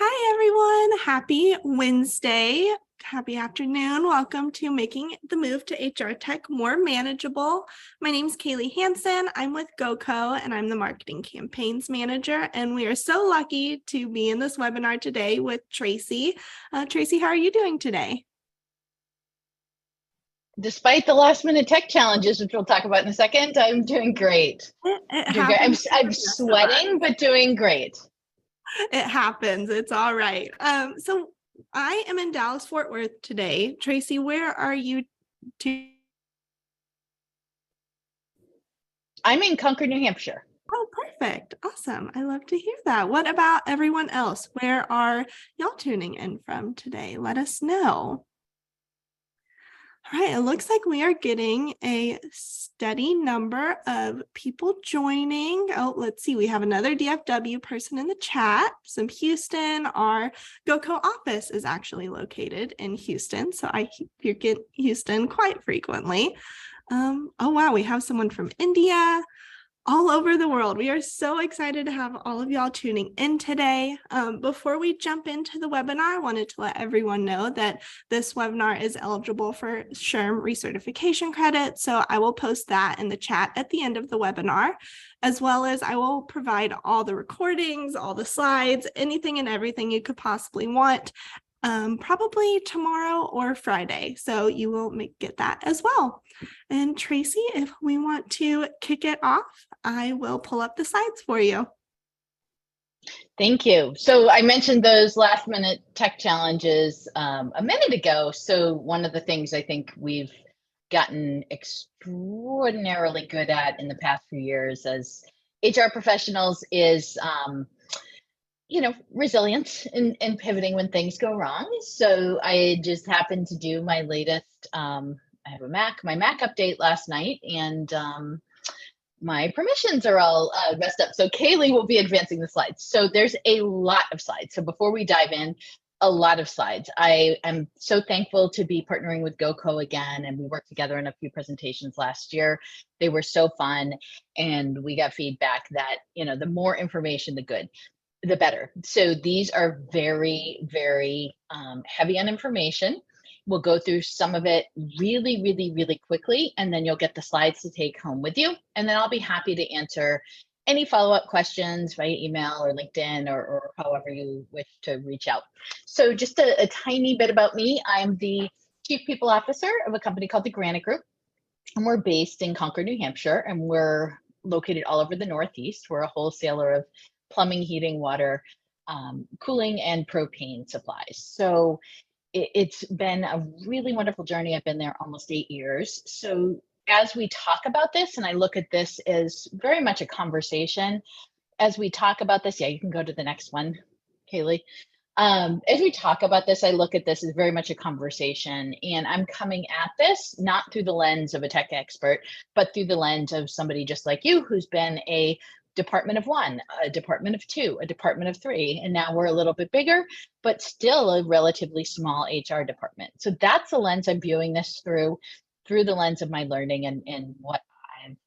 Hi, everyone. Happy Wednesday. Happy afternoon. Welcome to Making the Move to HR Tech More Manageable. My name is Kaylee Hansen. I'm with GoCo and I'm the Marketing Campaigns Manager. And we are so lucky to be in this webinar today with Tracie. Tracie, how are you doing today? Despite the last minute tech challenges, which we'll talk about in a second, I'm doing great. I'm sweating, but doing great. It happens. It's all right. So I am in Dallas, Fort Worth today. Tracie, where are you I'm in Concord, New Hampshire. Oh, perfect. Awesome. I love to hear that. What about everyone else? Where are y'all tuning in from today? Let us know. All right, it looks like we are getting a steady number of people joining. Oh, let's see. We have another DFW person in the chat. Some Houston. Our GoCo office is actually located in Houston, so I get Houston quite frequently. Oh, wow. We have someone from India. All over the world. We are so excited to have all of y'all tuning in today. Before we jump into the webinar, I wanted to let everyone know that this webinar is eligible for SHRM recertification credit. So I will post that in the chat at the end of the webinar, as well as I will provide all the recordings, all the slides, anything and everything you could possibly want, probably tomorrow or Friday. So you will get that as well. And Tracie, if we want to kick it off, I will pull up the slides for you. Thank you. So I mentioned those last minute tech challenges a minute ago. So one of the things I think we've gotten extraordinarily good at in the past few years as HR professionals is resilience and pivoting when things go wrong. So I just happened to do my latest, I have my Mac update last night, and my permissions are all messed up. So Kaylee will be advancing the slides. So there's a lot of slides. So before we dive in, a lot of slides. I am so thankful to be partnering with GoCo again, and we worked together in a few presentations last year. They were so fun, and we got feedback that, the more information, the better. So these are very, very heavy on information. We'll go through some of it really, really, really quickly, and then you'll get the slides to take home with you. And then I'll be happy to answer any follow-up questions via email or LinkedIn or however you wish to reach out. So just a tiny bit about me. I'm the Chief People Officer of a company called the Granite Group, and we're based in Concord, New Hampshire, and we're located all over the Northeast. We're a wholesaler of plumbing, heating, water, cooling, and propane supplies. So it's been a really wonderful journey. I've been there almost 8 years. So as we talk about this, and I look at this as very much a conversation, as we talk about this, you can go to the next one, Kaylee. As we talk about this, I look at this as very much a conversation, and I'm coming at this not through the lens of a tech expert, but through the lens of somebody just like you who's been a department of one, a department of two, a department of three, and now we're a little bit bigger, but still a relatively small HR department. So that's the lens I'm viewing this through the lens of my learning and what I've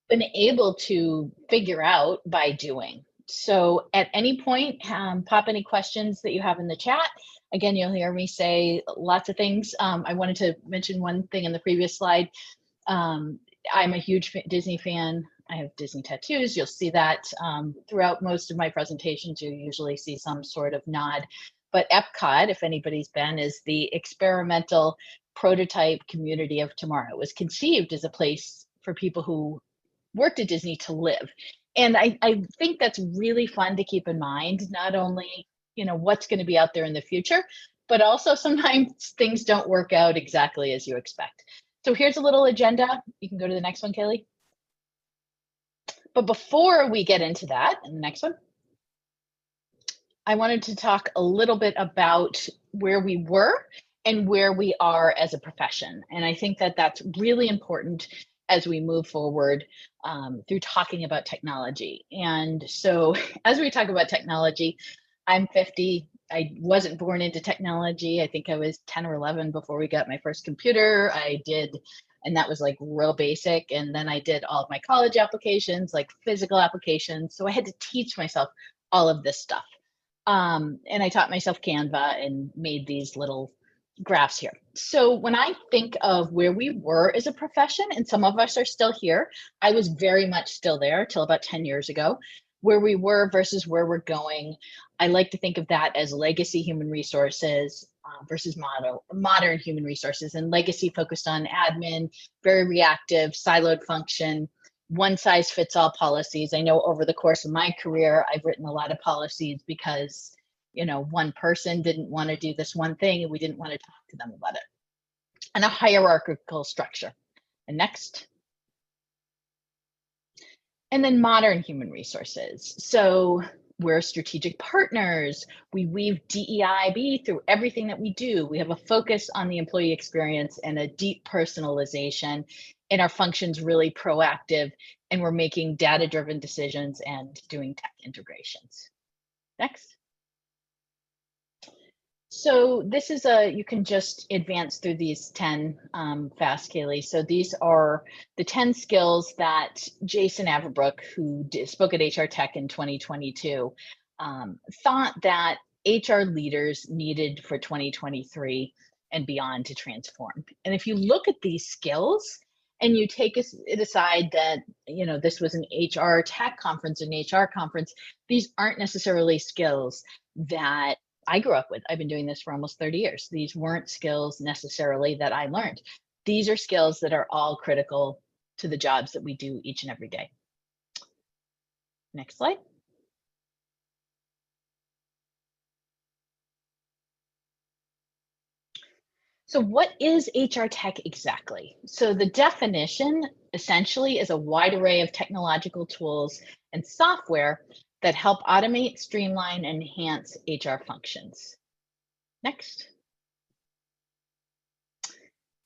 been able to figure out by doing. So at any point, pop any questions that you have in the chat. Again, you'll hear me say lots of things. I wanted to mention one thing in the previous slide. I'm a huge Disney fan. I have Disney tattoos. You'll see that throughout most of my presentations. You usually see some sort of nod. But Epcot, if anybody's been, is the experimental prototype community of tomorrow. It was conceived as a place for people who worked at Disney to live. And I think that's really fun to keep in mind, not only, what's going to be out there in the future, but also sometimes things don't work out exactly as you expect. So here's a little agenda. You can go to the next one, Kaylee. But before we get into that, and the next one, I wanted to talk a little bit about where we were and where we are as a profession. And I think that that's really important as we move forward through talking about technology. And so as we talk about technology, I'm 50. I wasn't born into technology. I think I was 10 or 11 before we got my first computer. And that was like real basic. And then I did all of my college applications, like physical applications. So I had to teach myself all of this stuff. And I taught myself Canva and made these little graphs here. So when I think of where we were as a profession, and some of us are still here, I was very much still there till about 10 years ago, where we were versus where we're going. I like to think of that as legacy human resources versus modern human resources, and legacy focused on admin, very reactive, siloed function, one size fits all policies. I know over the course of my career, I've written a lot of policies because one person didn't want to do this one thing and we didn't want to talk to them about it. And a hierarchical structure. And next. And then modern human resources. So we're strategic partners. We weave DEIB through everything that we do. We have a focus on the employee experience and a deep personalization, and our function's really proactive, and we're making data-driven decisions and doing tech integrations. Next. So this is you can just advance through these 10 fast, Kaylee. So these are the 10 skills that Jason Averbrook, who spoke at HR Tech in 2022, thought that HR leaders needed for 2023 and beyond to transform. And if you look at these skills and you take it aside that, this was an HR Tech conference, an HR conference, these aren't necessarily skills that I grew up with. I've been doing this for almost 30 years. These weren't skills necessarily that I learned. These are skills that are all critical to the jobs that we do each and every day. Next slide. So what is HR tech exactly? So the definition essentially is a wide array of technological tools and software that help automate, streamline, and enhance HR functions. Next.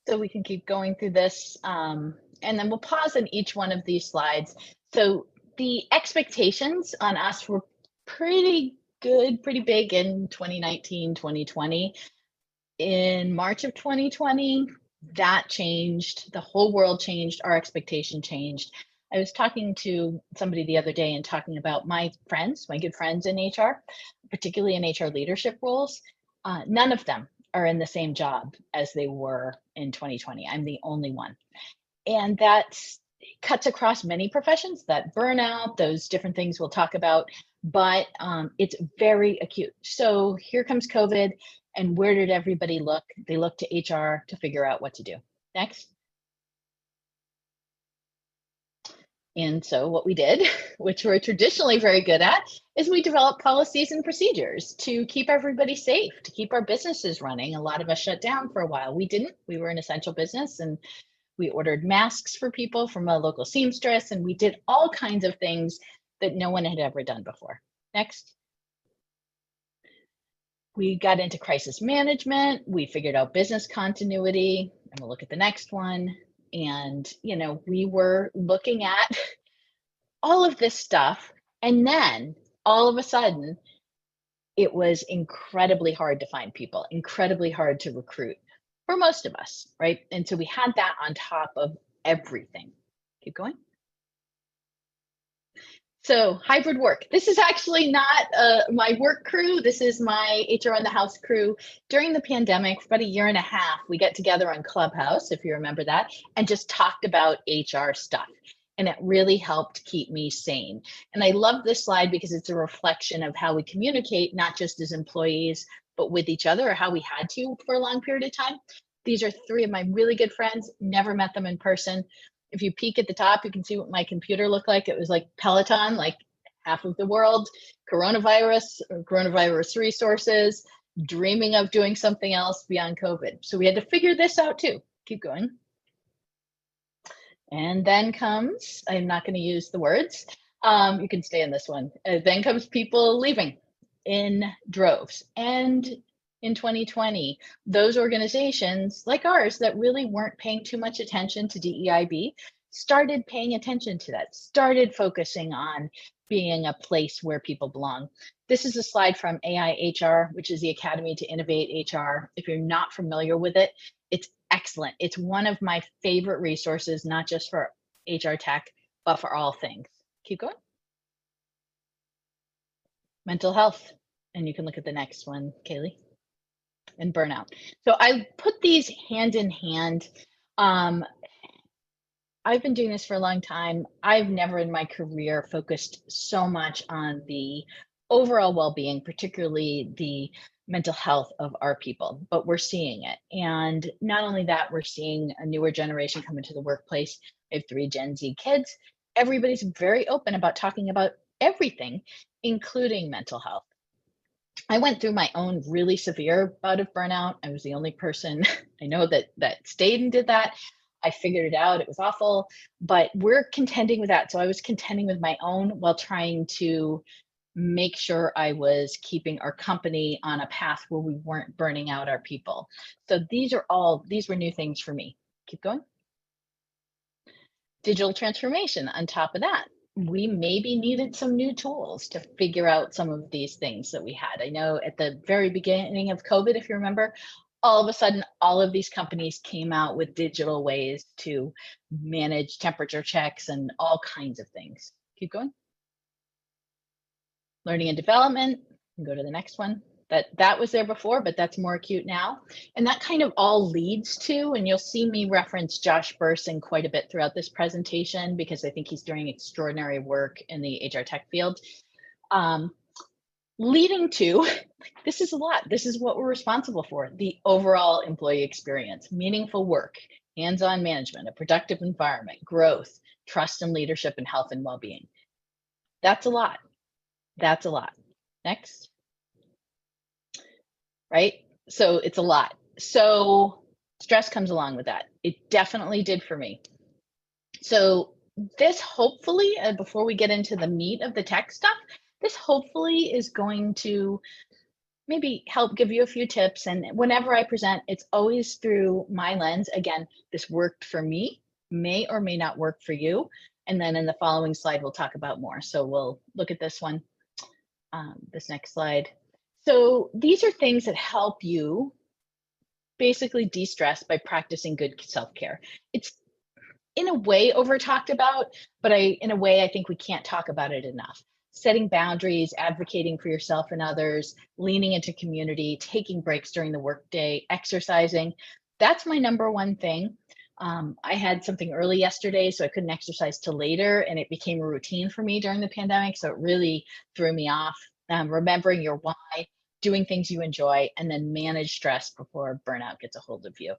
So we can keep going through this, and then we'll pause in each one of these slides. So the expectations on us were pretty good, pretty big in 2019, 2020. In March of 2020, that changed. The whole world changed. Our expectation changed. I was talking to somebody the other day and talking about my friends, my good friends in HR, particularly in HR leadership roles. None of them are in the same job as they were in 2020. I'm the only one. And that cuts across many professions, that burnout, those different things we'll talk about, but it's very acute. So here comes COVID, and where did everybody look? They looked to HR to figure out what to do. Next. And so what we did, which we're traditionally very good at, is we developed policies and procedures to keep everybody safe, to keep our businesses running. A lot of us shut down for a while. We didn't. We were an essential business, and we ordered masks for people from a local seamstress, and we did all kinds of things that no one had ever done before. Next. We got into crisis management. We figured out business continuity, and we'll look at the next one. And, we were looking at all of this stuff. And then all of a sudden, it was incredibly hard to find people, incredibly hard to recruit for most of us, right? And so we had that on top of everything. Keep going. So hybrid work. This is actually not my work crew. This is my HR in the House crew. During the pandemic, for about a year and a half, we got together on Clubhouse, if you remember that, and just talked about HR stuff. And it really helped keep me sane. And I love this slide because it's a reflection of how we communicate, not just as employees, but with each other, or how we had to for a long period of time. These are three of my really good friends, never met them in person. If you peek at the top, you can see what my computer looked like. It was like Peloton, like half of the world, coronavirus resources, dreaming of doing something else beyond COVID. So we had to figure this out too. Keep going. And then comes, I'm not going to use the words. You can stay in this one. Then comes people leaving in droves. And in 2020, those organizations like ours that really weren't paying too much attention to DEIB started paying attention to that, started focusing on being a place where people belong. This is a slide from AIHR, which is the Academy to Innovate HR. If you're not familiar with it, it's excellent. It's one of my favorite resources, not just for HR tech, but for all things. Keep going. Mental health. And you can look at the next one, Kaylee, and burnout. So I put these hand in hand. I've been doing this for a long time. I've never in my career focused so much on the overall well-being, particularly the mental health of our people, but we're seeing it. And not only that, we're seeing a newer generation come into the workplace. I have 3 Gen Z kids. Everybody's very open about talking about everything, including mental health. I went through my own really severe bout of burnout. I was the only person I know that stayed and did that. I figured it out. It was awful, but we're contending with that. So I was contending with my own while trying to make sure I was keeping our company on a path where we weren't burning out our people. So these were new things for me. Keep going. Digital transformation on top of that. We maybe needed some new tools to figure out some of these things that we had. I know at the very beginning of COVID, if you remember, all of a sudden, all of these companies came out with digital ways to manage temperature checks and all kinds of things. Keep going. Learning and development. Go to the next one. That was there before, but that's more acute now. And that kind of all leads to, and you'll see me reference Josh Burson quite a bit throughout this presentation because I think he's doing extraordinary work in the HR tech field. Leading to, this is a lot. This is what we're responsible for, the overall employee experience, meaningful work, hands-on management, a productive environment, growth, trust and leadership, and health and well-being. That's a lot. That's a lot. Next. Right? So it's a lot. So stress comes along with that. It definitely did for me. So this hopefully, before we get into the meat of the tech stuff, this hopefully is going to maybe help give you a few tips. And whenever I present, it's always through my lens. Again, this worked for me, may or may not work for you. And then in the following slide, we'll talk about more. So we'll look at this one, this next slide. So these are things that help you basically de-stress by practicing good self-care. It's in a way over talked about, but in a way, I think we can't talk about it enough. Setting boundaries, advocating for yourself and others, leaning into community, taking breaks during the workday, exercising. That's my number one thing. I had something early yesterday, so I couldn't exercise till later, and it became a routine for me during the pandemic. So it really threw me off. Remembering your why, doing things you enjoy, and then manage stress before burnout gets a hold of you.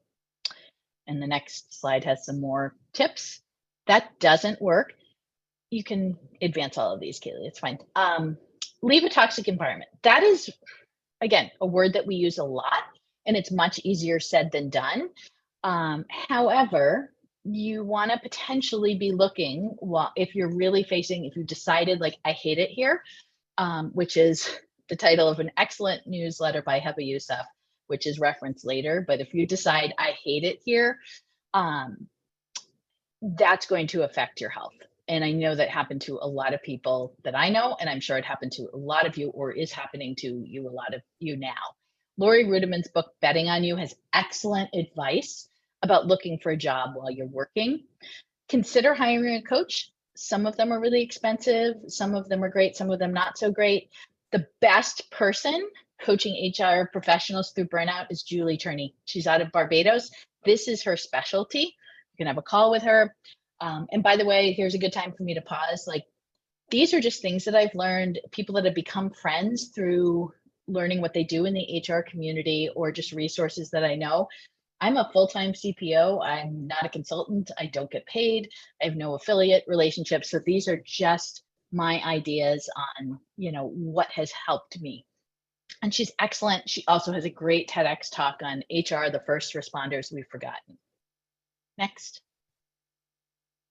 And the next slide has some more tips. That doesn't work. You can advance all of these, Kaylee, it's fine. Leave a toxic environment. That is, again, a word that we use a lot, and it's much easier said than done. However, you want to potentially be looking, well, if you're really facing, if you've decided like, I hate it here, which is the title of an excellent newsletter by Heba Youssef, which is referenced later. But if you decide I hate it here, that's going to affect your health. And I know that happened to a lot of people that I know, and I'm sure it happened to a lot of you or is happening to you, a lot of you now. Lori Rudiman's book, Betting on You, has excellent advice about looking for a job while you're working. Consider hiring a coach. Some of them are really expensive. Some of them are great. Some of them not so great. The best person coaching HR professionals through burnout is Julie Turney. She's out of Barbados. This is her specialty. You can have a call with her. And by the way, here's a good time for me to pause. Like, these are just things that I've learned, people that have become friends through learning what they do in the HR community or just resources that I know. I'm a full-time CPO. I'm not a consultant. I don't get paid. I have no affiliate relationships. So these are just my ideas on, what has helped me. And she's excellent. She also has a great TEDx talk on HR, the first responders we've forgotten. Next.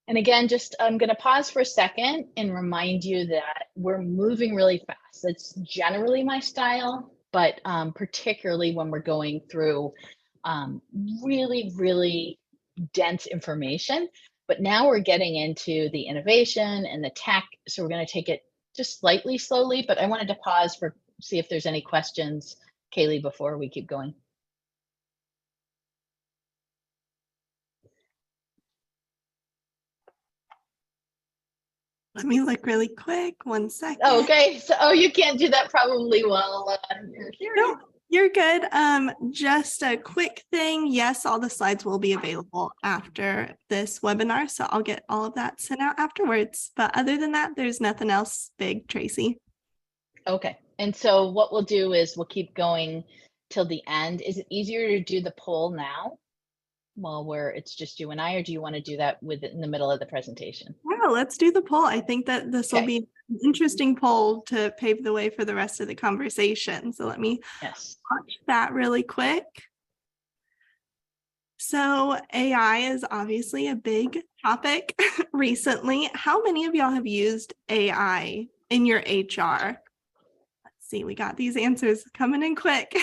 And again, I'm going to pause for a second and remind you that we're moving really fast. That's generally my style, but particularly when we're going through really, really dense information. But now we're getting into the innovation and the tech. So we're going to take it just slightly slowly, but I wanted to pause see if there's any questions, Kaylee, before we keep going. Let me look really quick. 1 second. Okay, so you can't do that probably while you're here. No, you're good. Just a quick thing. Yes, all the slides will be available after this webinar, so I'll get all of that sent out afterwards. But other than that, there's nothing else big, Tracy. Okay, and so what we'll do is we'll keep going till the end. Is it easier to do the poll now while it's just you and I, or do you want to do that in the middle of the presentation? Wow, let's do the poll. I think that this will Okay. be an interesting poll to pave the way for the rest of the conversation. So let me watch that really quick. So AI is obviously a big topic recently. How many of y'all have used AI in your HR? Let's see, we got these answers coming in quick.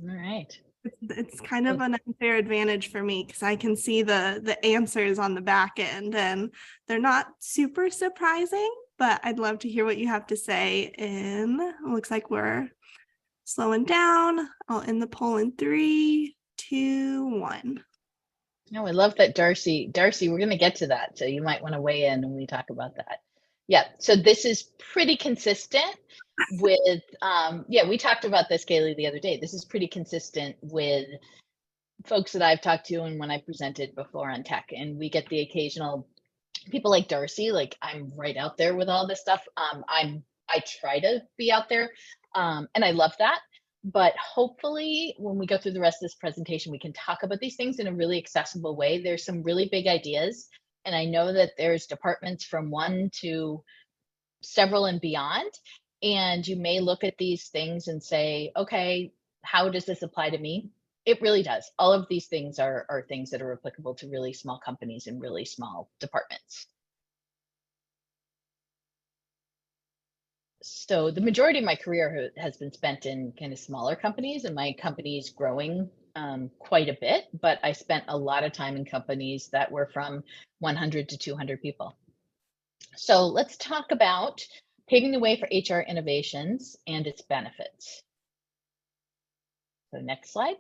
All right. It's kind of an unfair advantage for me because I can see the answers on the back end and they're not super surprising, but I'd love to hear what you have to say. It looks like we're slowing down. I'll end the poll in 3, 2, 1. No, I love that, Darcy. Darcy, we're going to get to that, so you might want to weigh in when we talk about that. Yeah, so this is pretty consistent with, we talked about this, Kaylee, the other day. This is pretty consistent with folks that I've talked to and when I presented before on tech, and we get the occasional people like Darcy, like I'm right out there with all this stuff. I try to be out there, and I love that. But hopefully when we go through the rest of this presentation, we can talk about these things in a really accessible way. There's some really big ideas. And I know that there's departments from 1 to several and beyond. And you may look at these things and say, okay, how does this apply to me? It really does. All of these things are things that are applicable to really small companies and really small departments. So the majority of my career has been spent in kind of smaller companies, and my company's growing quite a bit, but I spent a lot of time in companies that were from 100 to 200 people. So let's talk about paving the way for HR innovations and its benefits. So next slide.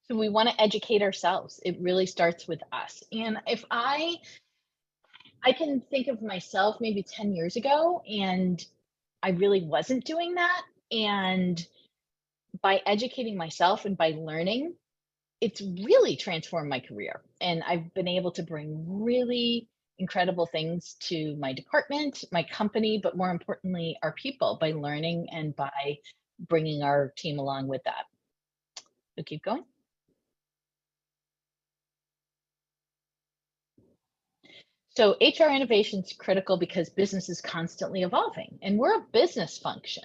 So we want to educate ourselves. It really starts with us. And if I can think of myself maybe 10 years ago, and I really wasn't doing that. And by educating myself and by learning, it's really transformed my career. And I've been able to bring really incredible things to my department, my company, but more importantly, our people, by learning and by bringing our team along with that. So keep going. So HR innovation is critical because business is constantly evolving, and we're a business function.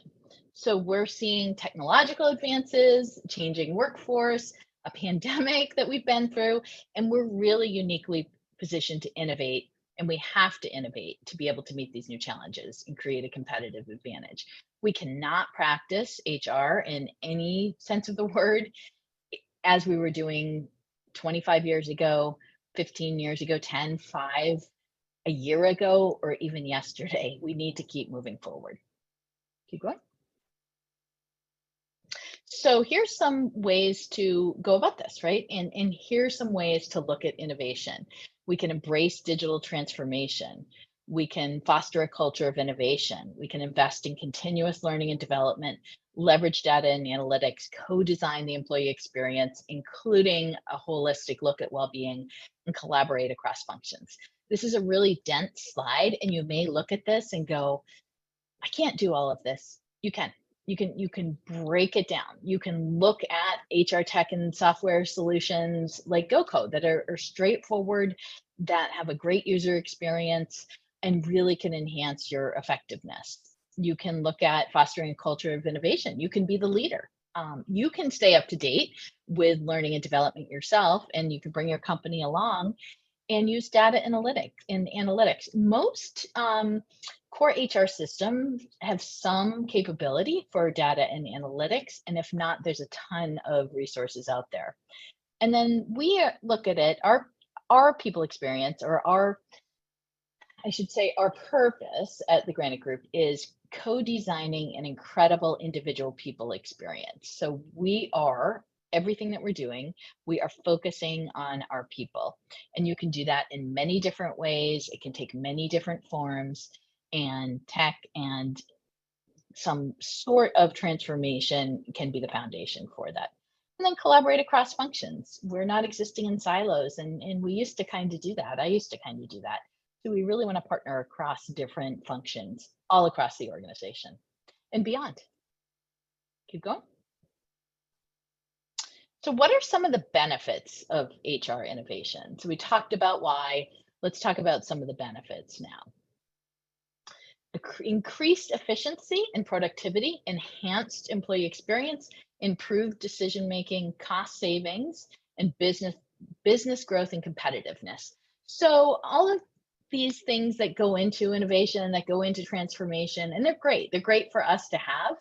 So we're seeing technological advances, changing workforce, a pandemic that we've been through, and we're really uniquely positioned to innovate, and we have to innovate to be able to meet these new challenges and create a competitive advantage. We cannot practice HR in any sense of the word as we were doing 25 years ago, 15 years ago, 10, 5, a year ago, or even yesterday. We need to keep moving forward. Keep going. So here's some ways to go about this, right? And here's some ways to look at innovation. We can embrace digital transformation. We can foster a culture of innovation. We can invest in continuous learning and development, leverage data and analytics, co-design the employee experience, including a holistic look at well-being, and collaborate across functions. This is a really dense slide, and you may look at this and go, I can't do all of this. You can. You can break it down. You can look at HR tech and software solutions like GoCode that are straightforward, that have a great user experience, and really can enhance your effectiveness. You can look at fostering a culture of innovation. You can be the leader. You can stay up to date with learning and development yourself, and you can bring your company along and use data analytics. Most core HR systems have some capability for data and analytics, and if not, there's a ton of resources out there. And then we look at it, our people experience, or our purpose at the Granite Group is co-designing an incredible individual people experience. So we are everything that we're doing, we are focusing on our people. And you can do that in many different ways. It can take many different forms, and tech and some sort of transformation can be the foundation for that. And then collaborate across functions. We're not existing in silos, and we used to kind of do that. I used to kind of do that. So we really want to partner across different functions all across the organization and beyond. Keep going. So what are some of the benefits of HR innovation? So we talked about why. Let's talk about some of the benefits now. Increased efficiency and productivity, enhanced employee experience, improved decision making, cost savings, and business growth and competitiveness. So all of these things that go into innovation, that go into transformation, and they're great. They're great for us to have,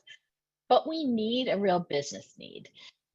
but we need a real business need.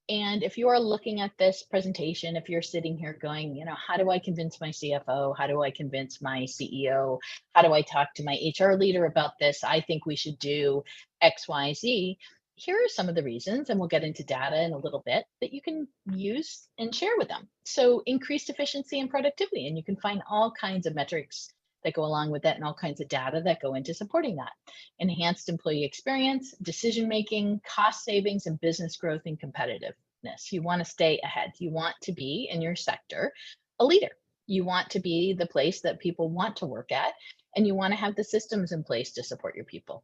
And if you are looking at this presentation, if you're sitting here going, how do I convince my CFO? How do I convince my CEO? How do I talk to my HR leader about this? I think we should do X, Y, Z. Here are some of the reasons, and we'll get into data in a little bit, that you can use and share with them. So increased efficiency and productivity, and you can find all kinds of metrics that go along with that and all kinds of data that go into supporting that. Enhanced employee experience, decision-making, cost savings, and business growth and competitiveness. You want to stay ahead. You want to be in your sector a leader. You want to be the place that people want to work at, and you want to have the systems in place to support your people.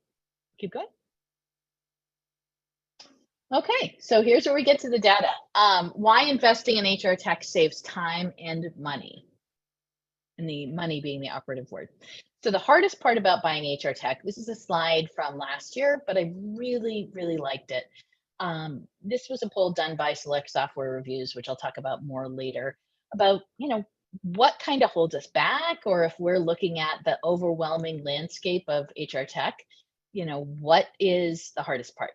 Keep going. Okay, so here's where we get to the data. Why investing in HR tech saves time and money? And the money being the operative word. So the hardest part about buying HR tech, this is a slide from last year, but I really, really liked it. This was a poll done by Select Software Reviews, which I'll talk about more later, about, what kind of holds us back, or if we're looking at the overwhelming landscape of HR tech, what is the hardest part?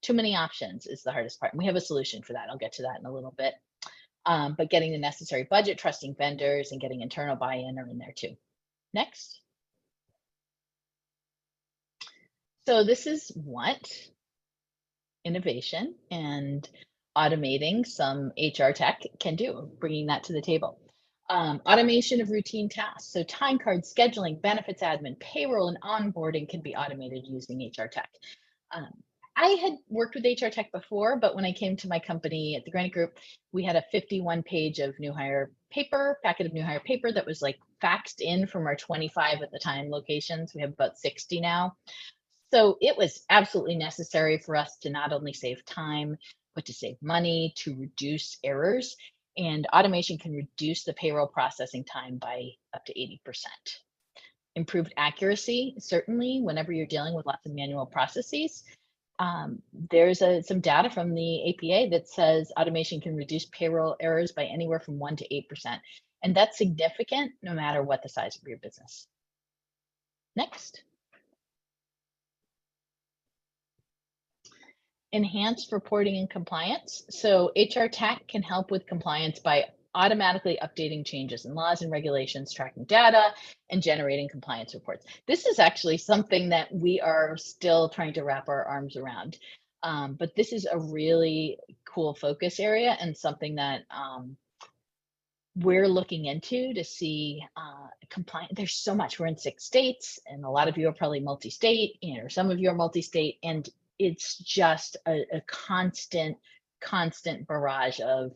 Too many options is the hardest part. And we have a solution for that. I'll get to that in a little bit. But getting the necessary budget, trusting vendors, and getting internal buy-in are in there too. Next. So this is what innovation and automating some HR tech can do, bringing that to the table. Automation of routine tasks. So time cards, scheduling, benefits admin, payroll, and onboarding can be automated using HR tech. I had worked with HR tech before, but when I came to my company at the Granite Group, we had a 51-page of new hire paper, packet of new hire paper that was like faxed in from our 25 at the time locations. We have about 60 now. So it was absolutely necessary for us to not only save time, but to save money, to reduce errors. And automation can reduce the payroll processing time by up to 80%. Improved accuracy, certainly, whenever you're dealing with lots of manual processes. There's some data from the APA that says automation can reduce payroll errors by anywhere from 1% to 8%. And that's significant no matter what the size of your business. Next. Enhanced reporting and compliance. So HR tech can help with compliance by automatically updating changes in laws and regulations, tracking data, and generating compliance reports. This is actually something that we are still trying to wrap our arms around. But this is a really cool focus area and something that we're looking into to see compliance. There's so much. We're in 6 states, and a lot of you are probably multi-state, or some of you are multi-state, and it's just a constant barrage of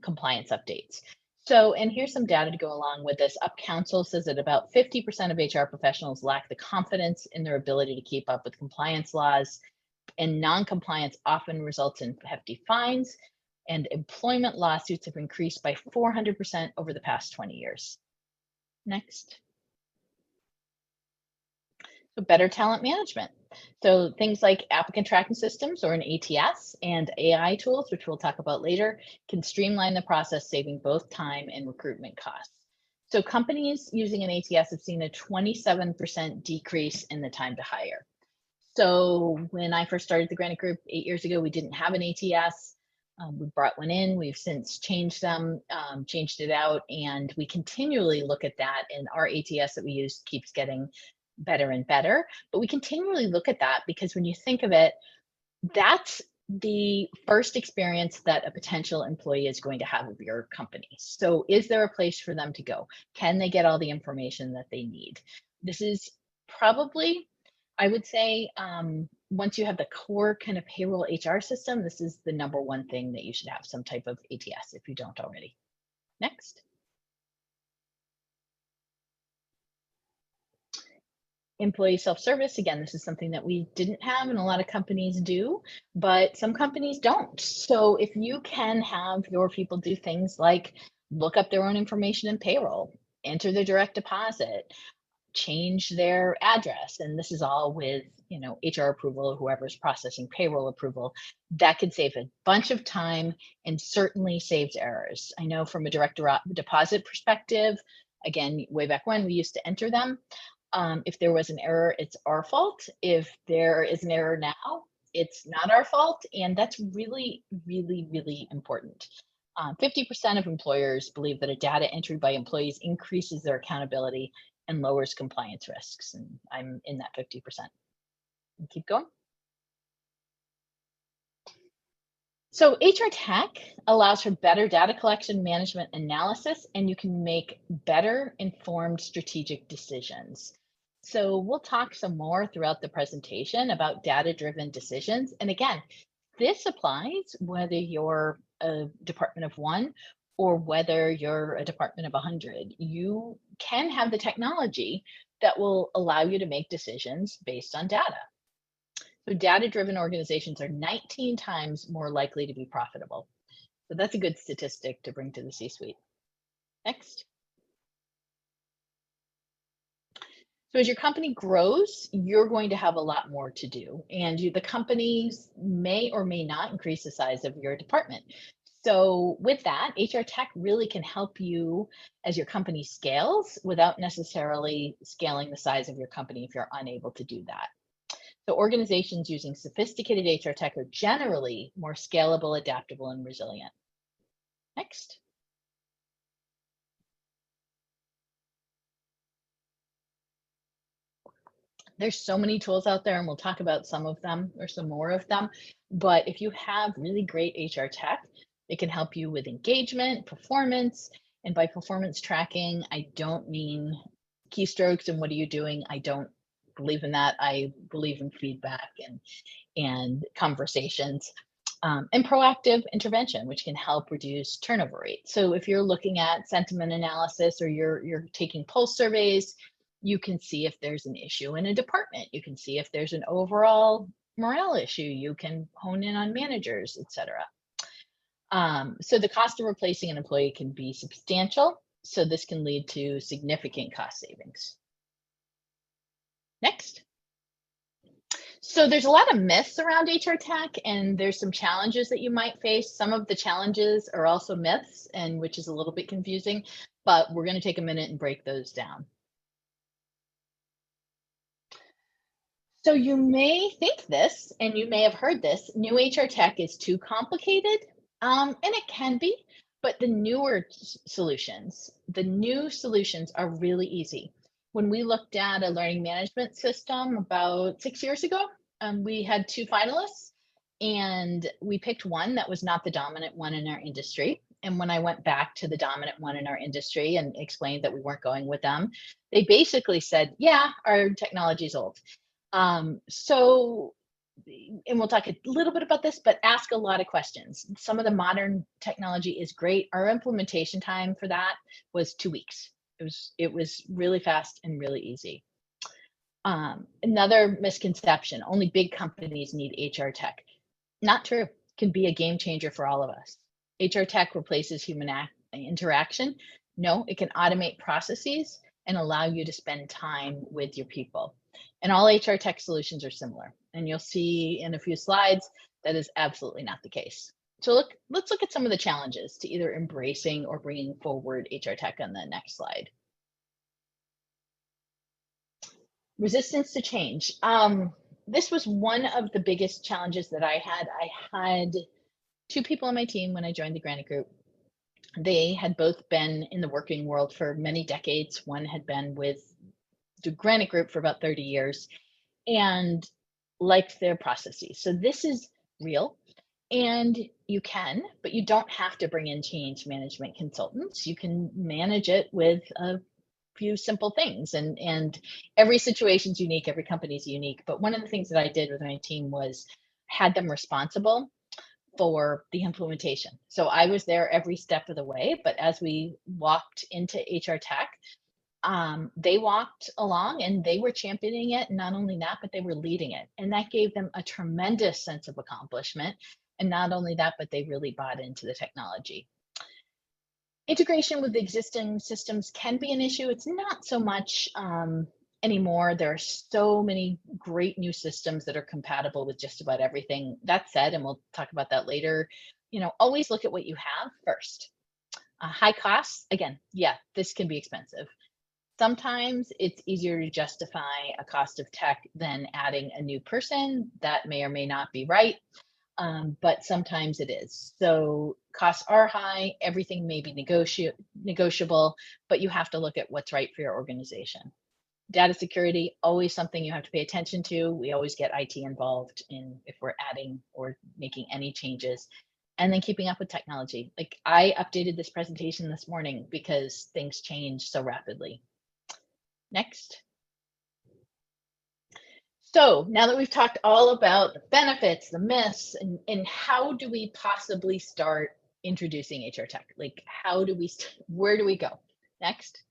compliance updates. So, and here's some data to go along with this. Up Council says that about 50% of HR professionals lack the confidence in their ability to keep up with compliance laws, and non-compliance often results in hefty fines, and employment lawsuits have increased by 400% over the past 20 years. Next. So better talent management. So things like applicant tracking systems, or an ATS, and AI tools, which we'll talk about later, can streamline the process, saving both time and recruitment costs. So companies using an ATS have seen a 27% decrease in the time to hire. So when I first started the Granite Group 8 years ago, we didn't have an ATS. We brought one in. We've since changed it out, and we continually look at that, and our ATS that we use keeps getting better and better. But we continually look at that because when you think of it, that's the first experience that a potential employee is going to have of your company. So is there a place for them to go? Can they get all the information that they need? This is probably, I would say, once you have the core kind of payroll HR system, this is the number one thing that you should have, some type of ATS if you don't already. Next. Employee self-service, again, this is something that we didn't have and a lot of companies do, but some companies don't. So if you can have your people do things like look up their own information in payroll, enter their direct deposit, change their address, and this is all with, you know, HR approval, whoever's processing payroll approval, that could save a bunch of time and certainly saves errors. I know from a direct deposit perspective, again, way back when we used to enter them. If there was an error, it's our fault. If there is an error now, it's not our fault. And that's really, really, really important. 50% of employers believe that a data entry by employees increases their accountability and lowers compliance risks. And I'm in that 50%. And keep going. So HR Tech allows for better data collection, management, analysis, and you can make better informed strategic decisions. So we'll talk some more throughout the presentation about data-driven decisions. And again, this applies whether you're a department of 1 or whether you're a department of 100. You can have the technology that will allow you to make decisions based on data. So data-driven organizations are 19 times more likely to be profitable. So that's a good statistic to bring to the C-suite. Next. So as your company grows, you're going to have a lot more to do, and the companies may or may not increase the size of your department. So with that, HR Tech really can help you as your company scales without necessarily scaling the size of your company if you're unable to do that. So organizations using sophisticated HR Tech are generally more scalable, adaptable, and resilient. Next. There's so many tools out there, and we'll talk about some of them or some more of them. But if you have really great HR Tech, it can help you with engagement, performance. And by performance tracking, I don't mean keystrokes and what are you doing? I don't believe in that. I believe in feedback and conversations. And proactive intervention, which can help reduce turnover rate. So if you're looking at sentiment analysis or you're taking pulse surveys, you can see if there's an issue in a department. You can see if there's an overall morale issue. You can hone in on managers, et cetera. So the cost of replacing an employee can be substantial. So this can lead to significant cost savings. Next. So there's a lot of myths around HR Tech, and there's some challenges that you might face. Some of the challenges are also myths, and which is a little bit confusing, but we're going to take a minute and break those down. So you may think this, and you may have heard this, new HR Tech is too complicated, and it can be, but the new solutions are really easy. When we looked at a learning management system about 6 years ago, we had 2 finalists, and we picked one that was not the dominant one in our industry. And when I went back to the dominant one in our industry and explained that we weren't going with them, they basically said, yeah, our technology is old. So, and we'll talk a little bit about this, but ask a lot of questions. Some of the modern technology is great. Our implementation time for that was 2 weeks. It was really fast and really easy. Another misconception, only big companies need HR Tech. Not true. It can be a game changer for all of us. HR Tech replaces human interaction. No, it can automate processes and allow you to spend time with your people. And all HR Tech solutions are similar. And you'll see in a few slides that is absolutely not the case. So let's look at some of the challenges to either embracing or bringing forward HR Tech on the next slide. Resistance to change. This was one of the biggest challenges that I had. I had 2 people on my team when I joined the Granite Group. They had both been in the working world for many decades. One had been with the Granite Group for about 30 years and liked their processes. So this is real. And you can, but you don't have to bring in change management consultants. You can manage it with a few simple things, and every situation's unique, every company's unique. But one of the things that I did with my team was had them responsible for the implementation. So I was there every step of the way, but as we walked into HR Tech, they walked along and they were championing it. And not only that, but they were leading it. And that gave them a tremendous sense of accomplishment. And not only that, but they really bought into the technology. Integration with existing systems can be an issue. It's not so much anymore. There are so many great new systems that are compatible with just about everything. That said, and we'll talk about that later, always look at what you have first. High costs, again, yeah, this can be expensive. Sometimes it's easier to justify a cost of tech than adding a new person. That may or may not be right, but sometimes it is. So costs are high, everything may be negotiable, but you have to look at what's right for your organization. Data security, always something you have to pay attention to. We always get IT involved in if we're adding or making any changes. And then keeping up with technology. Like I updated this presentation this morning because things change so rapidly. Next. So now that we've talked all about the benefits, the myths, and how do we possibly start introducing HR tech? Like where do we go? Next.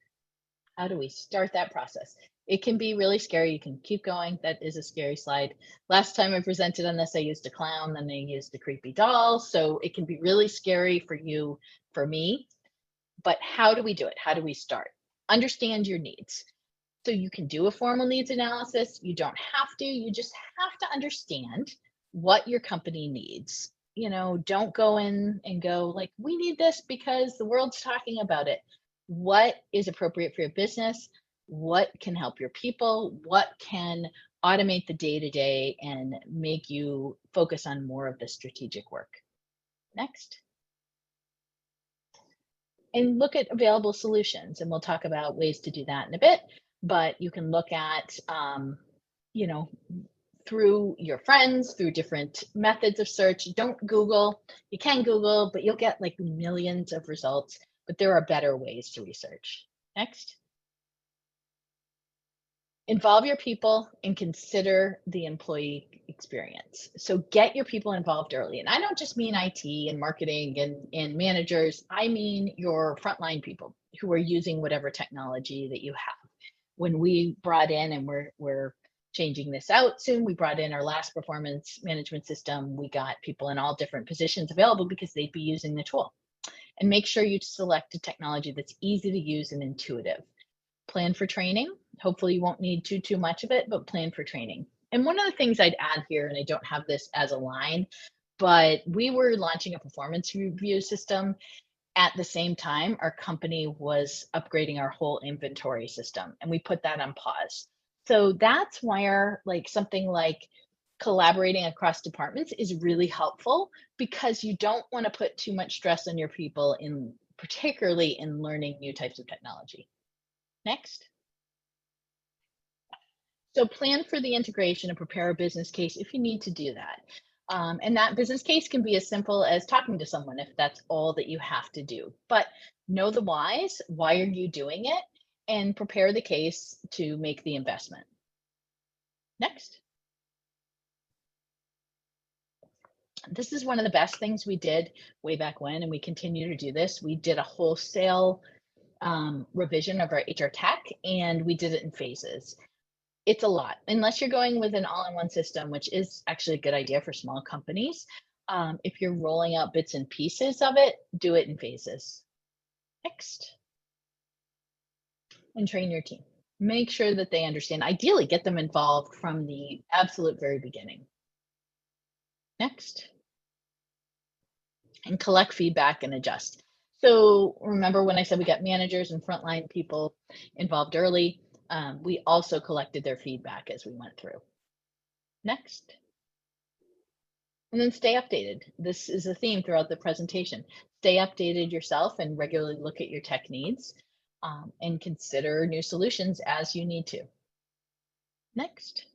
How do we start that process? It can be really scary. You can keep going. That is a scary slide. Last time I presented on this, I used a clown, then I used a creepy doll. So it can be really scary for you, for me. But how do we do it? How do we start? Understand your needs. So you can do a formal needs analysis. You don't have to. You just have to understand what your company needs. Don't go in and go like, we need this because the world's talking about it. What is appropriate for your business? What can help your people? What can automate the day-to-day and make you focus on more of the strategic work? Next. And look at available solutions. And we'll talk about ways to do that in a bit. But you can look at, through your friends, through different methods of search. Don't Google. You can Google, but you'll get like millions of results. But there are better ways to research. Next. Involve your people and consider the employee experience. So get your people involved early. And I don't just mean IT and marketing and managers. I mean your frontline people who are using whatever technology that you have. When we brought in, and we're changing this out soon, we brought in our last performance management system. We got people in all different positions available because they'd be using the tool. And make sure you select a technology that's easy to use and intuitive. Plan for training. Hopefully you won't need too much of it, but plan for training. And one of the things I'd add here, and I don't have this as a line, but we were launching a performance review system. At the same time, our company was upgrading our whole inventory system, and we put that on pause. So that's where something like collaborating across departments is really helpful, because you don't want to put too much stress on your people, particularly in learning new types of technology. Next. So plan for the integration and prepare a business case if you need to do that. And that business case can be as simple as talking to someone if that's all that you have to do. But know the whys. Why are you doing it? And prepare the case to make the investment. Next. This is one of the best things we did way back when, and we continue to do this. We did a wholesale revision of our HR tech, and we did it in phases. It's a lot, unless you're going with an all-in-one system, which is actually a good idea for small companies. If you're rolling out bits and pieces of it, do it in phases. Next. And train your team. Make sure that they understand. Ideally, get them involved from the absolute very beginning. Next. And collect feedback and adjust. So remember when I said we got managers and frontline people involved early? We also collected their feedback as we went through. Next. And then stay updated. This is a theme throughout the presentation. Stay updated yourself and regularly look at your tech needs, and consider new solutions as you need to. Next.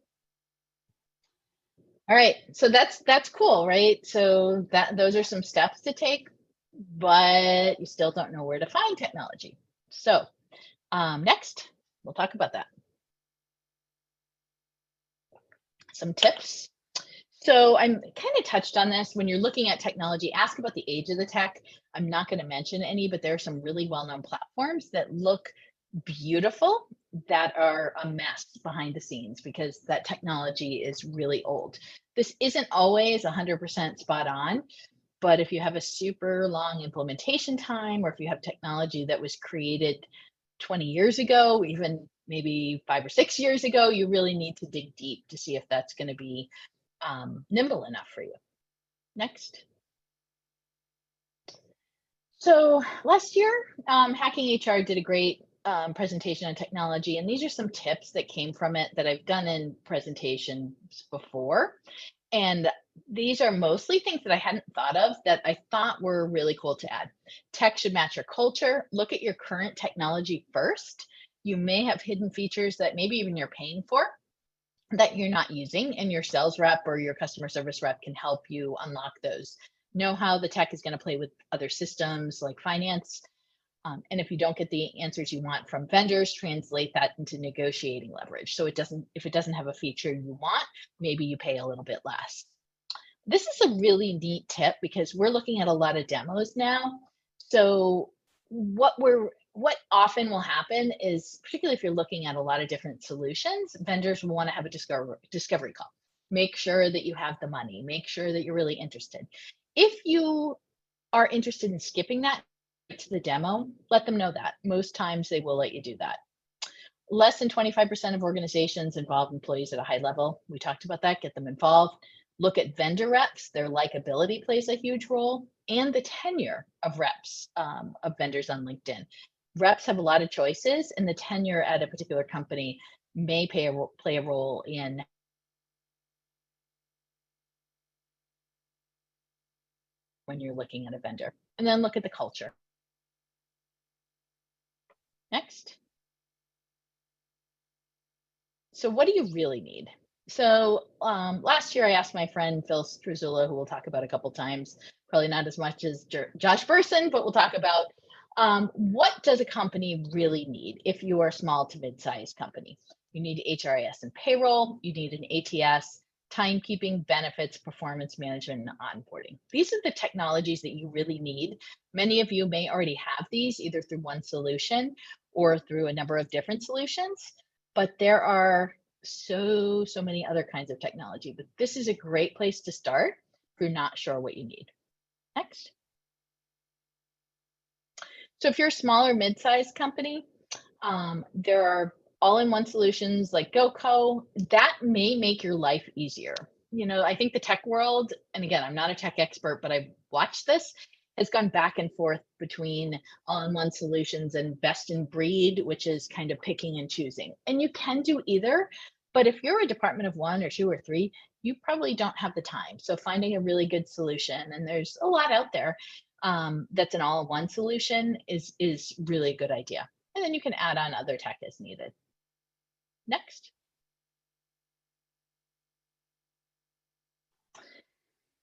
All right, so that's cool, right? So those are some steps to take, but you still don't know where to find technology. So next, we'll talk about that. Some tips. So I'm kind of touched on this. When you're looking at technology, ask about the age of the tech. I'm not going to mention any, but there are some really well-known platforms that look beautiful that are a mess behind the scenes because that technology is really old. This isn't always 100% spot on, but if you have a super long implementation time, or if you have technology that was created 20 years ago, even maybe 5 or 6 years ago, you really need to dig deep to see if that's going to be nimble enough for you. Next. So last year, Hacking HR did a great presentation on technology, and these are some tips that came from it that I've done in presentations before. And these are mostly things that I hadn't thought of that I thought were really cool to add. Tech should match your culture. Look at your current technology first. You may have hidden features that maybe even you're paying for that you're not using, and your sales rep or your customer service rep can help you unlock those. Know how the tech is going to play with other systems like finance. And if you don't get the answers you want from vendors, translate that into negotiating leverage. So if it doesn't have a feature you want, maybe you pay a little bit less. This is a really neat tip because we're looking at a lot of demos now. So what often will happen is, particularly if you're looking at a lot of different solutions, vendors will want to have a discovery call. Make sure that you have the money, make sure that you're really interested. If you are interested in skipping that to the demo, let them know that. Most times they will let you do that. Less than 25% of organizations involve employees at a high level. We talked about that, get them involved. Look at vendor reps, their likability plays a huge role, and the tenure of reps, of vendors on LinkedIn. Reps have a lot of choices, and the tenure at a particular company may play a role in when you're looking at a vendor. And then look at the culture. Next. So what do you really need? So last year I asked my friend Phil Struzula, who we'll talk about a couple times, probably not as much as Josh Burson, but we'll talk about what does a company really need if you are a small to mid-sized company? You need HRIS and payroll, you need an ATS, timekeeping, benefits, performance management, and onboarding. These are the technologies that you really need. Many of you may already have these either through one solution or through a number of different solutions, but there are so many other kinds of technology, but this is a great place to start if you're not sure what you need. Next. So if you're a smaller mid-sized company, there are all-in-one solutions like GoCo that may make your life easier. You know, I think the tech world, and again, I'm not a tech expert, but I've watched this, has gone back and forth between all-in-one solutions and best in breed, which is kind of picking and choosing. And you can do either, but if you're a department of 1 or 2 or 3, you probably don't have the time. So finding a really good solution, and there's a lot out there that's an all-in-one solution is really a good idea. And then you can add on other tech as needed. Next.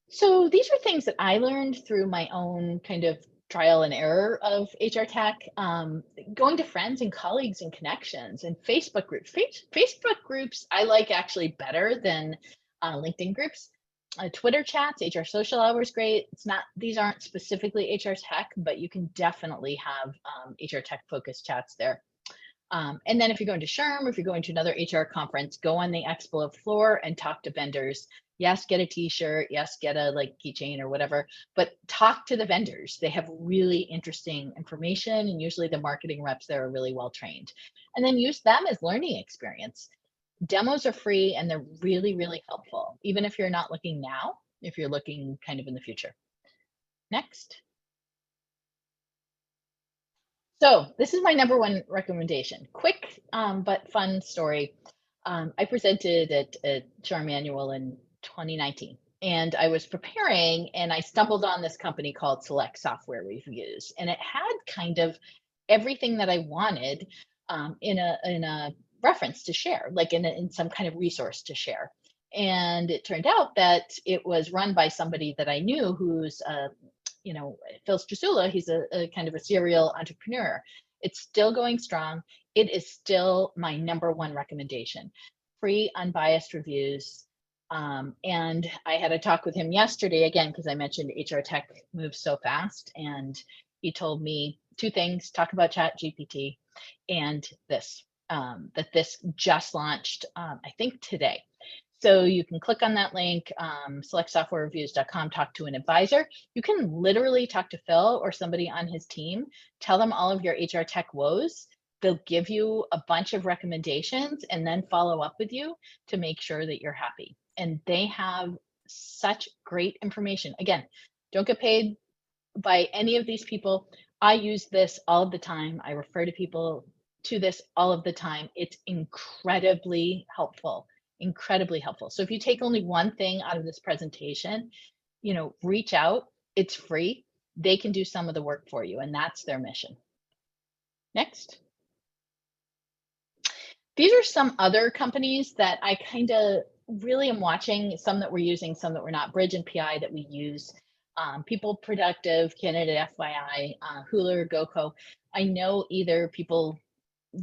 So these are things that I learned through my own kind of trial and error of HR tech, going to friends and colleagues and connections and Facebook groups. Facebook groups I like actually better than LinkedIn groups. Twitter chats, HR social hour is great. These aren't specifically HR tech, but you can definitely have HR tech focused chats there. And then if you're going to SHRM or if you're going to another HR conference, go on the expo floor and talk to vendors. Yes, get a t-shirt. Yes, get a keychain or whatever, but talk to the vendors. They have really interesting information, and usually the marketing reps there are really well trained. And then use them as learning experience. Demos are free and they're really, really helpful, even if you're not looking now, if you're looking kind of in the future. Next. So this is my number 1 recommendation. Quick but fun story. I presented at SHRM Annual in 2019, and I was preparing, and I stumbled on this company called Select Software Reviews, and it had kind of everything that I wanted in a reference to share, like in some kind of resource to share. And it turned out that it was run by somebody that I knew who's, Phil Strasula. He's a kind of a serial entrepreneur. It's still going strong. It is still my #1 recommendation. Free, unbiased reviews. And I had a talk with him yesterday again, because I mentioned HR tech moves so fast. And he told me 2 things: talk about ChatGPT and this, that this just launched, I think today. So you can click on that link, selectsoftwarereviews.com, talk to an advisor. You can literally talk to Phil or somebody on his team, tell them all of your HR tech woes. They'll give you a bunch of recommendations and then follow up with you to make sure that you're happy. And they have such great information. Again, don't get paid by any of these people. I use this all of the time. I refer to people to this all of the time. It's incredibly helpful. Incredibly helpful. So if you take only one thing out of this presentation, reach out. It's free. They can do some of the work for you, and that's their mission. Next. These are some other companies that I kind of really am watching, some that we're using, some that we're not. Bridge and PI that we use. People Productive, Candidate FYI, Hooler, GoCo. I know either people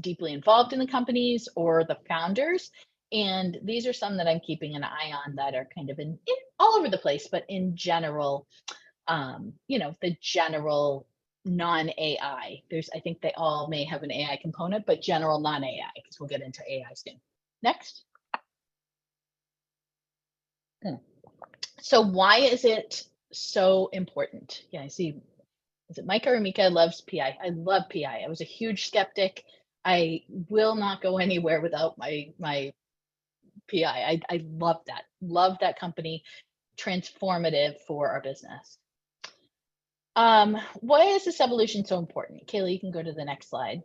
deeply involved in the companies or the founders. And these are some that I'm keeping an eye on that are kind of in all over the place, but in general, the general non-AI. I think they all may have an AI component, but general non-AI, because we'll get into AI soon. Next. So why is it so important? Yeah, I see. Is it Micah or Mika loves PI? I love PI. I was a huge skeptic. I will not go anywhere without my PI. I love that. Love that company. Transformative for our business. Why is this evolution so important? Kayla, you can go to the next slide.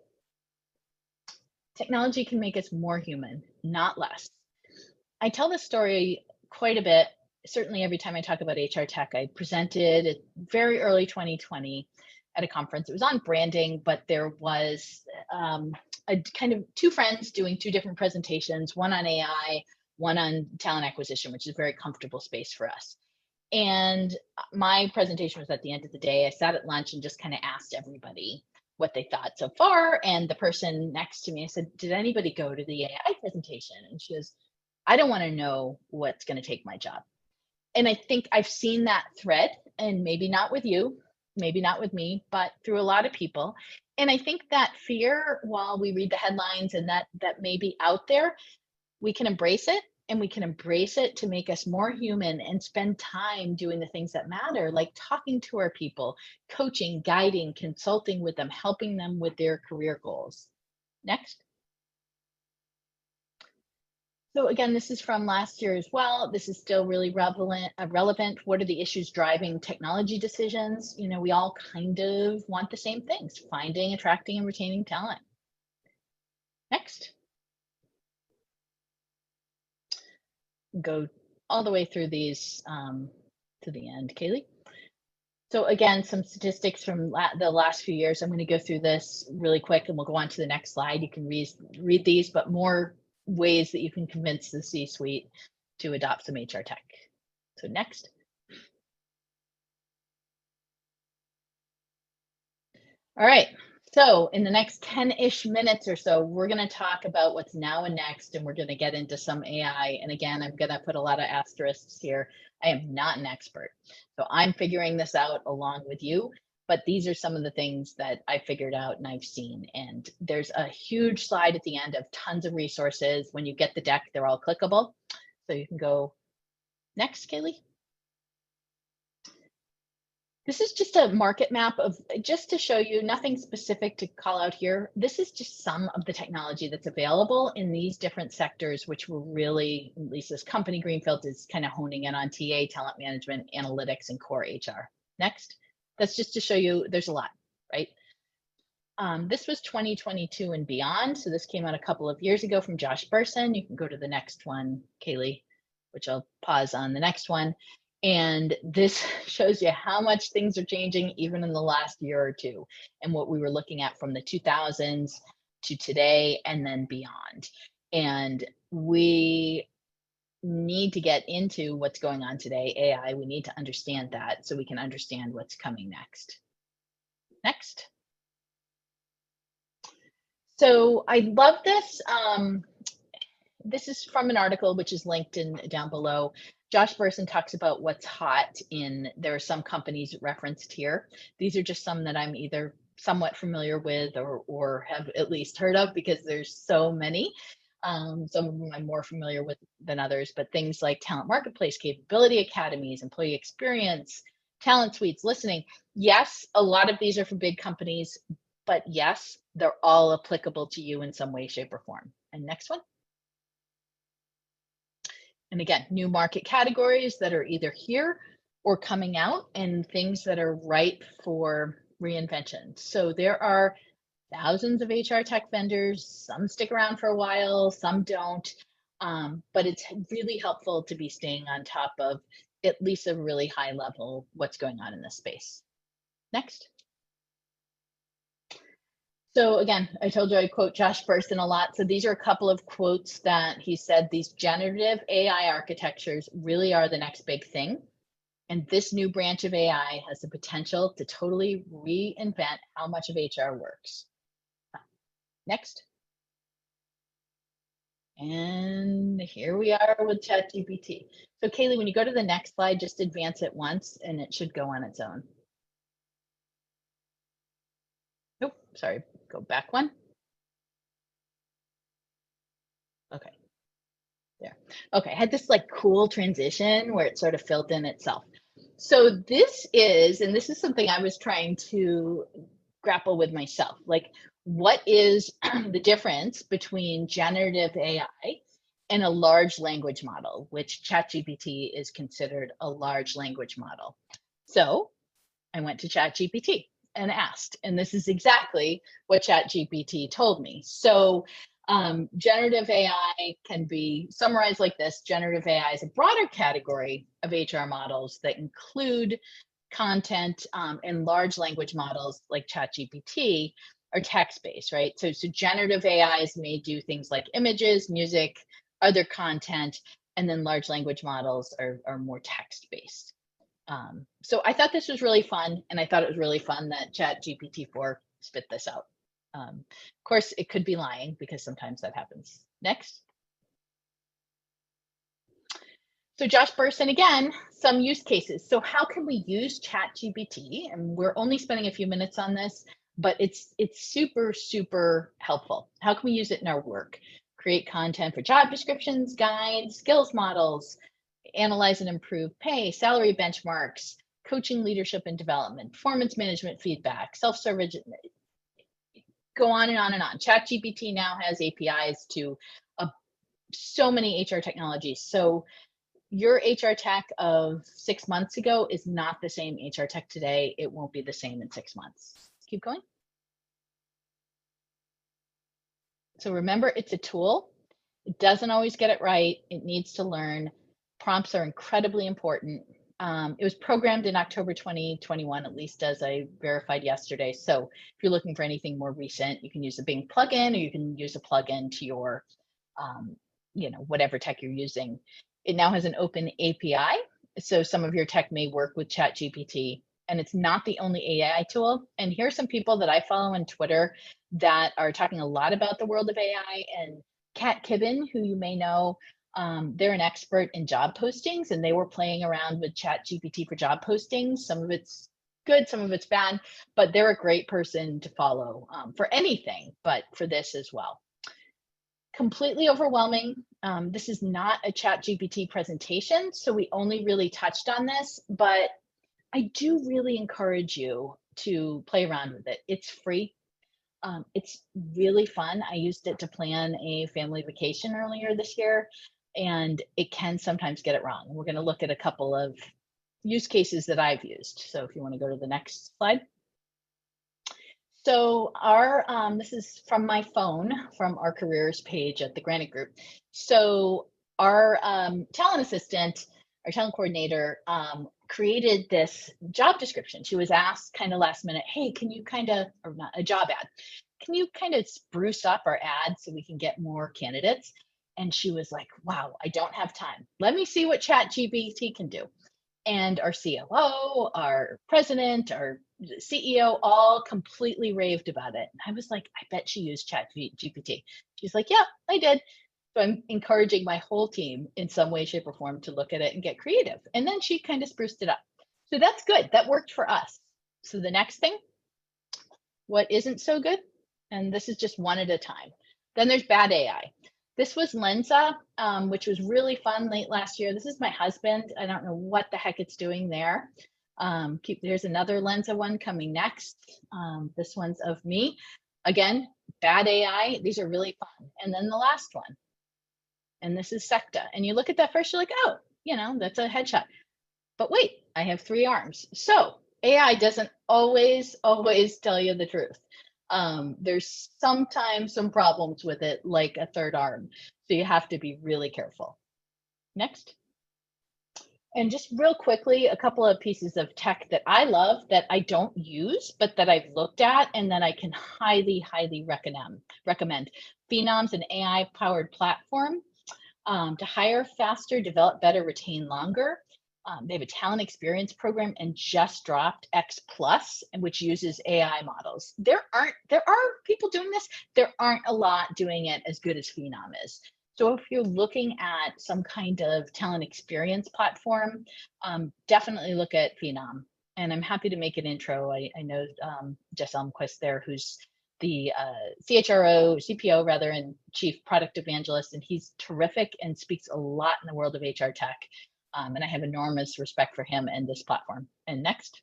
Technology can make us more human, not less. I tell this story quite a bit. Certainly every time I talk about HR tech. I presented at very early 2020 at a conference. It was on branding, but there was a kind of 2 friends doing 2 different presentations, one on AI, one on talent acquisition, which is a very comfortable space for us. And my presentation was at the end of the day. I sat at lunch and just kind of asked everybody what they thought so far. And the person next to me, I said, did anybody go to the AI presentation? And she goes, I don't want to know what's going to take my job. And I think I've seen that thread, and maybe not with you, maybe not with me, but through a lot of people. And I think that fear, while we read the headlines and that may be out there, we can embrace it, and we can embrace it to make us more human and spend time doing the things that matter, like talking to our people, coaching, guiding, consulting with them, helping them with their career goals. Next. So again, this is from last year as well. This is still really relevant. What are the issues driving technology decisions? We all kind of want the same things: finding, attracting, and retaining talent. Next. Go all the way through these to the end, Kaylee. So again, some statistics from the last few years. I'm going to go through this really quick, and we'll go on to the next slide. You can read these, but more ways that you can convince the C-suite to adopt some HR tech. So next. All right. So in the next 10-ish minutes or so, we're going to talk about what's now and next, and we're going to get into some AI. And again, I'm going to put a lot of asterisks here. I am not an expert, so I'm figuring this out along with you. But these are some of the things that I figured out and I've seen. And there's a huge slide at the end of tons of resources. When you get the deck, they're all clickable. So you can go next, Kaylee. This is just a market map of, just to show you, nothing specific to call out here. This is just some of the technology that's available in these different sectors, which we're really, at least this company, Greenfield, is kind of honing in on: TA, talent management, analytics, and core HR. Next. That's just to show you there's a lot, right? This was 2022 and beyond. So this came out a couple of years ago from Josh Burson. You can go to the next one, Kaylee, which I'll pause on the next one. And this shows you how much things are changing even in the last year or two, and what we were looking at from the 2000s to today and then beyond. And we need to get into what's going on today, AI. We need to understand that so we can understand what's coming next. Next. So I love this. This is from an article which is linked in down below. Josh Bersin talks about what's hot in, there are some companies referenced here. These are just some that I'm either somewhat familiar with or have at least heard of, because there's so many. Some of them I'm more familiar with than others, but things like talent marketplace, capability academies, employee experience, talent suites, listening. Yes, a lot of these are for big companies, but yes, they're all applicable to you in some way, shape, or form. And next one. And again, new market categories that are either here or coming out, and things that are ripe for reinvention. So there are thousands of HR tech vendors. Some stick around for a while, some don't. But it's really helpful to be staying on top of at least a really high level what's going on in this space. Next. So again, I told you I quote Josh Bersin a lot. So these are a couple of quotes that he said. These generative AI architectures really are the next big thing. And this new branch of AI has the potential to totally reinvent how much of HR works. Next. And here we are with ChatGPT. So Kaylee, when you go to the next slide, just advance it once and it should go on its own. Nope, sorry, go back one. Okay, there. Okay, I had this like cool transition where it sort of filled in itself. So this is, and this is something I was trying to grapple with myself, like what is the difference between generative AI and a large language model, which ChatGPT is considered a large language model. So I went to ChatGPT and asked, and this is exactly what ChatGPT told me. So generative AI can be summarized like this. Generative AI is a broader category of HR models that include content, and large language models like ChatGPT are text-based, right? So generative AIs may do things like images, music, other content, and then large language models are more text-based. So I thought this was really fun, and I thought it was really fun that ChatGPT-4 spit this out. Of course, it could be lying, because sometimes that happens. Next. So Josh Bersin, again, some use cases. So how can we use ChatGPT? And we're only spending a few minutes on this, but it's super, super helpful. How can we use it in our work? Create content for job descriptions, guides, skills models, analyze and improve pay, salary benchmarks, coaching, leadership and development, performance management feedback, self-service, go on and on and on. ChatGPT now has APIs to so many HR technologies. So your HR tech of 6 months ago is not the same HR tech today. It won't be the same in 6 months. Keep going. So remember, it's a tool. It doesn't always get it right. It needs to learn. Prompts are incredibly important. It was programmed in October 2021, at least as I verified yesterday. So if you're looking for anything more recent, you can use a Bing plugin, or you can use a plugin to your, whatever tech you're using. It now has an open API. So some of your tech may work with ChatGPT, and it's not the only AI tool. And here are some people that I follow on Twitter that are talking a lot about the world of AI. And Kat Kibben, who you may know, they're an expert in job postings, and they were playing around with ChatGPT for job postings. Some of it's good, some of it's bad, but they're a great person to follow for anything, but for this as well. Completely overwhelming. This is not a ChatGPT presentation, so we only really touched on this, but I do really encourage you to play around with it. It's free. It's really fun. I used it to plan a family vacation earlier this year, and it can sometimes get it wrong. We're going to look at a couple of use cases that I've used. So if you want to go to the next slide. So this is from my phone, from our careers page at the Granite Group. So our talent assistant, our talent coordinator, created this job description. She was asked kind of last minute, hey, can you or not a job ad, can you kind of spruce up our ad so we can get more candidates? And she was like, wow, I don't have time. Let me see what ChatGPT can do. And our COO, our president, our CEO all completely raved about it. And I was like, I bet she used ChatGPT. She's like, yeah, I did. So I'm encouraging my whole team in some way, shape, or form to look at it and get creative. And then she kind of spruced it up. So that's good. That worked for us. So the next thing, what isn't so good? And this is just one at a time. Then there's bad AI. This was Lensa, which was really fun late last year. This is my husband. I don't know what the heck it's doing there. There's another Lensa one coming next. This one's of me. Again, bad AI. These are really fun. And then the last one. And this is Secta. And you look at that first, you're like, oh, that's a headshot. But wait, I have 3 arms. So AI doesn't always tell you the truth. There's sometimes some problems with it, like a 3rd arm. So you have to be really careful. Next. And just real quickly, a couple of pieces of tech that I love that I don't use, but that I've looked at and that I can highly recommend. Phenom's an AI-powered platform to hire faster, develop better, retain longer. They have a talent experience program and just dropped X Plus, which uses AI models. There are people doing this. There aren't a lot doing it as good as Phenom is. So if you're looking at some kind of talent experience platform, definitely look at Phenom. And I'm happy to make an intro. I know Jess Elmquist there, who's the CPO rather, and chief product evangelist, and he's terrific and speaks a lot in the world of HR tech. And I have enormous respect for him and this platform. And next.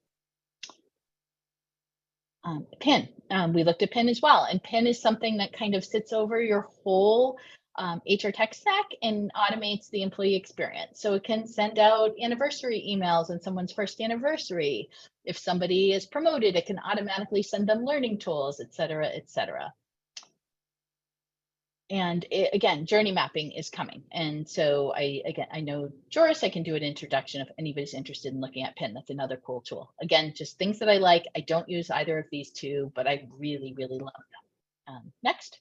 Pin. We looked at Pin as well. And Pin is something that kind of sits over your whole HR tech stack and automates the employee experience. So it can send out anniversary emails on someone's first anniversary. If somebody is promoted, it can automatically send them learning tools, et cetera, et cetera. And again, journey mapping is coming. And so I know Joris, I can do an introduction if anybody's interested in looking at Pin. That's another cool tool. Again, just things that I like. I don't use either of these two, but I really, really love them. Next.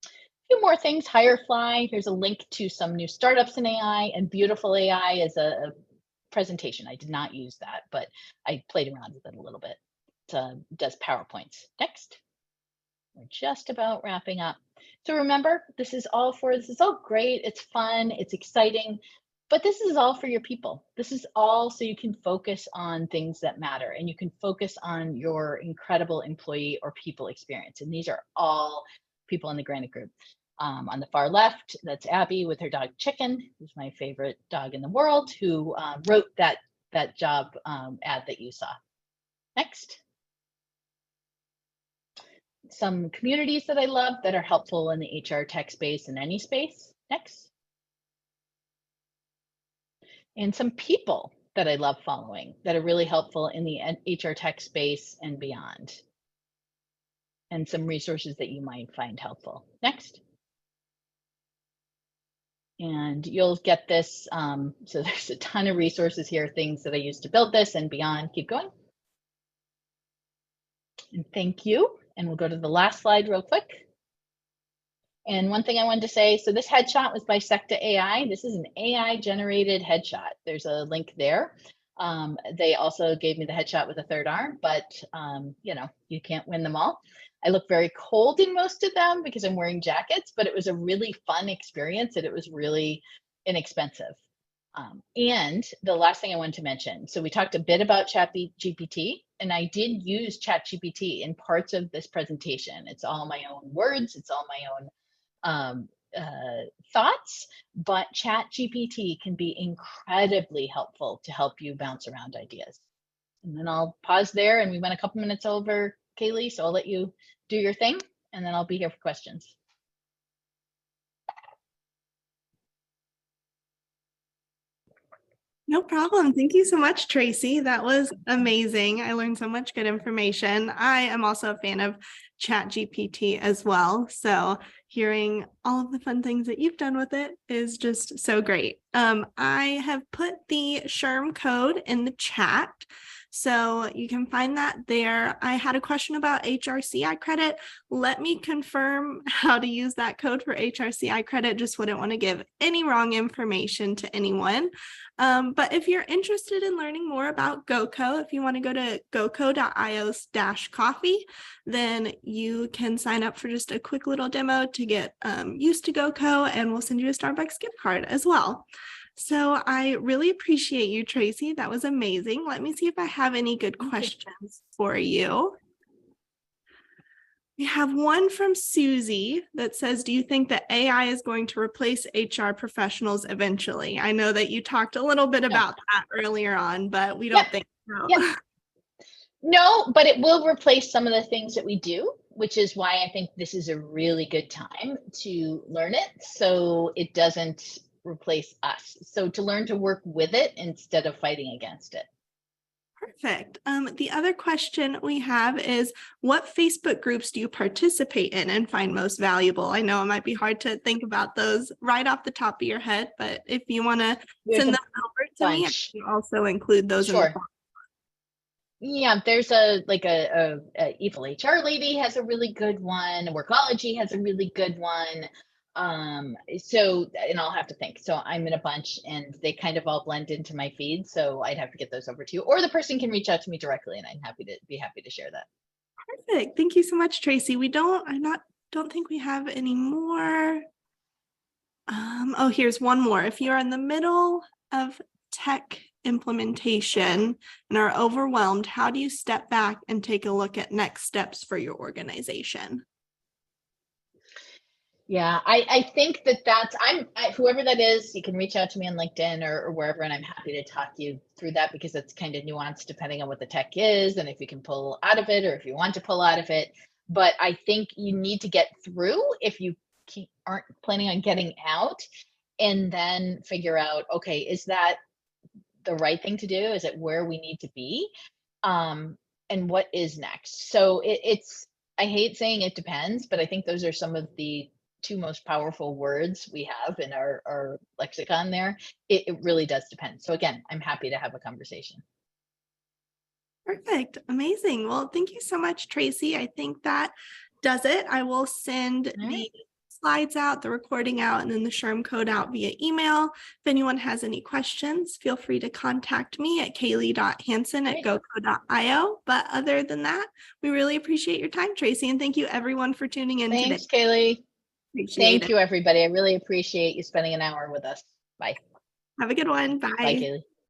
A few more things. Hirefly. Here's a link to some new startups in AI, and Beautiful AI is a presentation. I did not use that, but I played around with it a little bit. It does PowerPoints. Next. We're just about wrapping up. So remember, this is all great. It's fun. It's exciting. But this is all for your people. This is all so you can focus on things that matter, and you can focus on your incredible employee or people experience. And these are all people in the Granite Group. On the far left, that's Abby with her dog Chicken, who's my favorite dog in the world, who wrote that job ad that you saw. Next. Some communities that I love that are helpful in the HR tech space and any space. Next. And some people that I love following that are really helpful in the HR tech space and beyond. And some resources that you might find helpful. Next. And you'll get this. So there's a ton of resources here, things that I used to build this and beyond. Keep going. And thank you. And we'll go to the last slide real quick. And one thing I wanted to say, so this headshot was by Secta AI. This is an AI generated headshot. There's a link there. They also gave me the headshot with a 3rd arm, but you can't win them all. I look very cold in most of them because I'm wearing jackets, but it was a really fun experience and it was really inexpensive. And the last thing I wanted to mention, so we talked a bit about ChatGPT, and I did use ChatGPT in parts of this presentation. It's all my own words, it's all my own thoughts, but ChatGPT can be incredibly helpful to help you bounce around ideas. And then I'll pause there, and we went a couple minutes over, Kaylee, so I'll let you do your thing, and then I'll be here for questions. No problem. Thank you so much, Tracie. That was amazing. I learned so much good information. I am also a fan of ChatGPT as well. So hearing all of the fun things that you've done with it is just so great. I have put the SHRM code in the chat, so you can find that there. I had a question about HRCI credit. Let me confirm how to use that code for HRCI credit. Just wouldn't want to give any wrong information to anyone. But if you're interested in learning more about GoCo, if you want to go to goco.io/coffee, then you can sign up for just a quick little demo to get used to GoCo, and we'll send you a Starbucks gift card as well. So I really appreciate you, Tracie. That was amazing. Let me see if I have any good questions for you. We have one from Susie that says, do you think that AI is going to replace HR professionals eventually? I know that you talked a little bit about that earlier on, but we don't think so. No, but it will replace some of the things that we do, which is why I think this is a really good time to learn it so it doesn't replace us. So to learn to work with it instead of fighting against it. Perfect. The other question we have is, what Facebook groups do you participate in and find most valuable? I know it might be hard to think about those right off the top of your head, but if you want to send them over to me, I can also include those in the form. Yeah, there's a Evil HR Lady has a really good one. Workology has a really good one. So, and I'll have to think. So I'm in a bunch and they kind of all blend into my feed. So I'd have to get those over to you, or the person can reach out to me directly and I'm be happy to share that. Perfect. Thank you so much, Tracie. Don't think we have any more. Oh, here's one more. If you're in the middle of tech implementation and are overwhelmed, how do you step back and take a look at next steps for your organization? Yeah, I think that's whoever that is, you can reach out to me on LinkedIn or wherever, and I'm happy to talk you through that because it's kind of nuanced depending on what the tech is and if you can pull out of it or if you want to pull out of it. But I think you need to get through if you aren't planning on getting out, and then figure out, okay, is that the right thing to do? Is it where we need to be? And what is next? So I hate saying it depends, but I think those are some of the two most powerful words we have in our lexicon there. It really does depend. So again, I'm happy to have a conversation. Perfect. Amazing. Well, thank you so much, Tracie. I think that does it. I will send the slides out, the recording out, and then the SHRM code out via email. If anyone has any questions, feel free to contact me at kaylee.hansen@goco.io. But other than that, we really appreciate your time, Tracie, and thank you everyone for tuning in today. Thanks, Kaylee. Thank you, everybody. I really appreciate you spending an hour with us. Bye. Have a good one. Bye. Bye, Kaylee.